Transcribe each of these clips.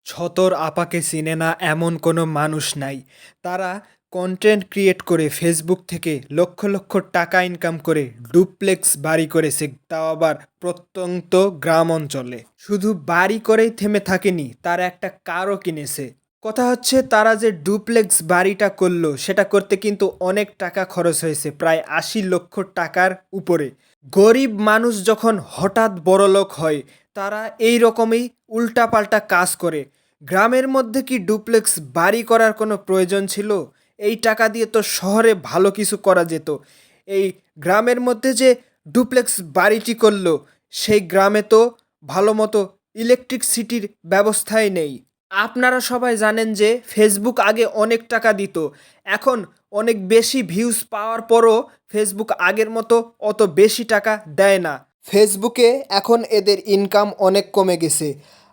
ছতর আপাকে চিনে না এমন কোনো মানুষ নাই। তারা কন্টেন্ট ক্রিয়েট করে ফেসবুক থেকে লক্ষ লক্ষ টাকা ইনকাম করে ডুপ্লেক্স বাড়ি করেছে, তাও আবার প্রত্যন্ত গ্রাম অঞ্চলে। শুধু বাড়ি করেই থেমে থাকেনি, তারা একটা কারও কিনেছে। কথা হচ্ছে তারা যে ডুপ্লেক্স বাড়িটা করলো সেটা করতে কিন্তু অনেক টাকা খরচ হয়েছে, প্রায় ৮০ লক্ষ টাকার উপরে। গরিব মানুষ যখন হঠাৎ বড়লোক হয় তারা এই রকমই উল্টাপাল্টা কাজ করে। গ্রামের মধ্যে কি ডুপ্লেক্স বাড়ি করার কোনো প্রয়োজন ছিল? এই টাকা দিয়ে তো শহরে ভালো কিছু করা যেত। এই গ্রামের মধ্যে যে ডুপ্লেক্স বাড়িটি করলো, সেই গ্রামে তো ভালো মতো ইলেকট্রিসিটির ব্যবস্থাই নেই। আপনারা সবাই জানেন যে ফেসবুক আগে অনেক টাকা দিত, এখন অনেক বেশি ভিউজ পাওয়ার পরও ফেসবুক আগের মতো অত বেশি টাকা দেয় না। ফেসবুকে এখন এদের ইনকাম অনেক কমে গেছে।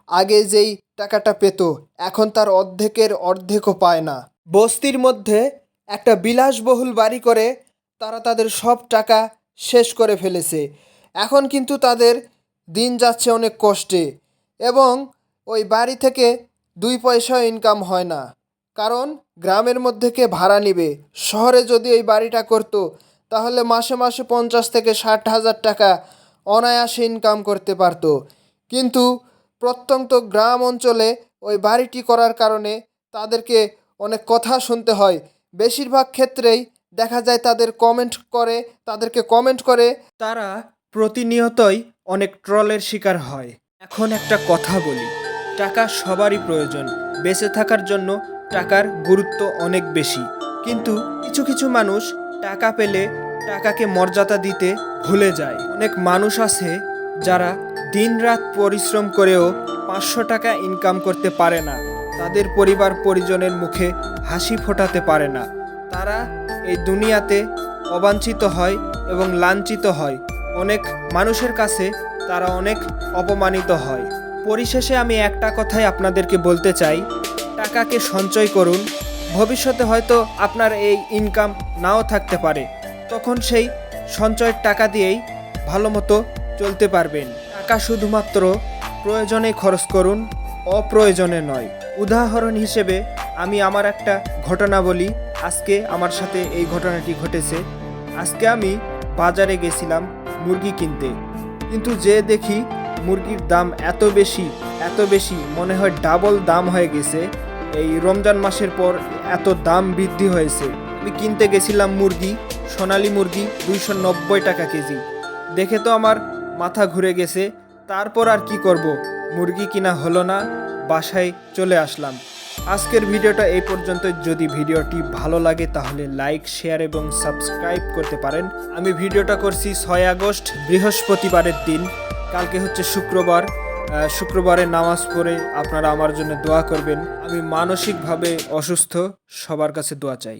আগে যেই টাকাটা পেত এখন তার অর্ধেকের অর্ধেকও পায় না। বস্তির মধ্যে একটা বিলাসবহুল বাড়ি করে তারা তাদের সব টাকা শেষ করে ফেলেছে। এখন কিন্তু তাদের দিন যাচ্ছে অনেক কষ্টে, এবং ওই বাড়ি থেকে 2 পয়সা ইনকাম হয় না। কারণ গ্রামের মধ্যে কে ভাড়া নিবে? শহরে যদি এই বাড়িটা করতো তাহলে মাসে মাসে 50 থেকে 60 হাজার টাকা অনায়াসে ইনকাম করতে পারতো। কিন্তু প্রত্যন্ত গ্রাম অঞ্চলে ওই বাড়িটি করার কারণে তাদেরকে অনেক কথা শুনতে হয়। বেশিরভাগ ক্ষেত্রেই দেখা যায় তাদেরকে কমেন্ট করে তারা প্রতিনিয়তই অনেক ট্রলের শিকার হয়। এখন একটা কথা বলি, টাকা সবারই প্রয়োজন, বেঁচে থাকার জন্য টাকার গুরুত্ব অনেক বেশি। কিন্তু কিছু কিছু মানুষ টাকা পেলে টাকাকে মর্যাদা দিতে ভুলে যায়। অনেক মানুষ আছে যারা দিনরাত পরিশ্রম করেও 500 টাকা ইনকাম করতে পারে না, তাদের পরিবার পরিজনের মুখে হাসি ফোটাতে পারে না। তারা এই দুনিয়াতে অবাঞ্ছিত হয় এবং লাঞ্ছিত হয়। অনেক মানুষের কাছে তারা অনেক অপমানিত হয়। পরিশেষে আমি একটা কথাই আপনাদেরকে বলতে চাই, টাকাকে সঞ্চয় করুন। ভবিষ্যতে হয়তো আপনার এই ইনকাম নাও থাকতে পারে, তখন সেই সঞ্চয়ের টাকা দিয়েই ভালো মতো চলতে পারবেন। টাকা শুধুমাত্র প্রয়োজনে খরচ করুন, অপ্রয়োজনে নয়। উদাহরণ হিসেবে আমি আমার একটা ঘটনা বলি। আজকে আমার সাথে এই ঘটনাটি ঘটেছে। আজকে আমি বাজারে গেছিলাম মুরগি কিনতে, কিন্তু যে দেখি মুরগির দাম এত বেশি মনে হয় ডাবল দাম হয়ে গেছে। এই রমজান মাসের পর এত দাম বৃদ্ধি হয়েছে। আমি কিনতে গেছিলাম মুরগি, সোনালী মুরগি 290 টাকা কেজি। দেখে তো আমার মাথা ঘুরে গেছে। তারপর আর কি করব, মুরগি কিনা হলো না, বাসায় চলে আসলাম। আজকের ভিডিওটা এই পর্যন্ত। যদি ভিডিওটি ভালো লাগে তাহলে লাইক, শেয়ার এবং সাবস্ক্রাইব করতে পারেন। আমি ভিডিওটা করছি 6 আগস্ট বৃহস্পতিবারের দিন। কালকে হচ্ছে শুক্রবার। শুক্রবারে নামাজ পড়ে আপনারা আমার জন্য দোয়া করবেন। আমি মানসিকভাবে অসুস্থ, সবার কাছে দোয়া চাই।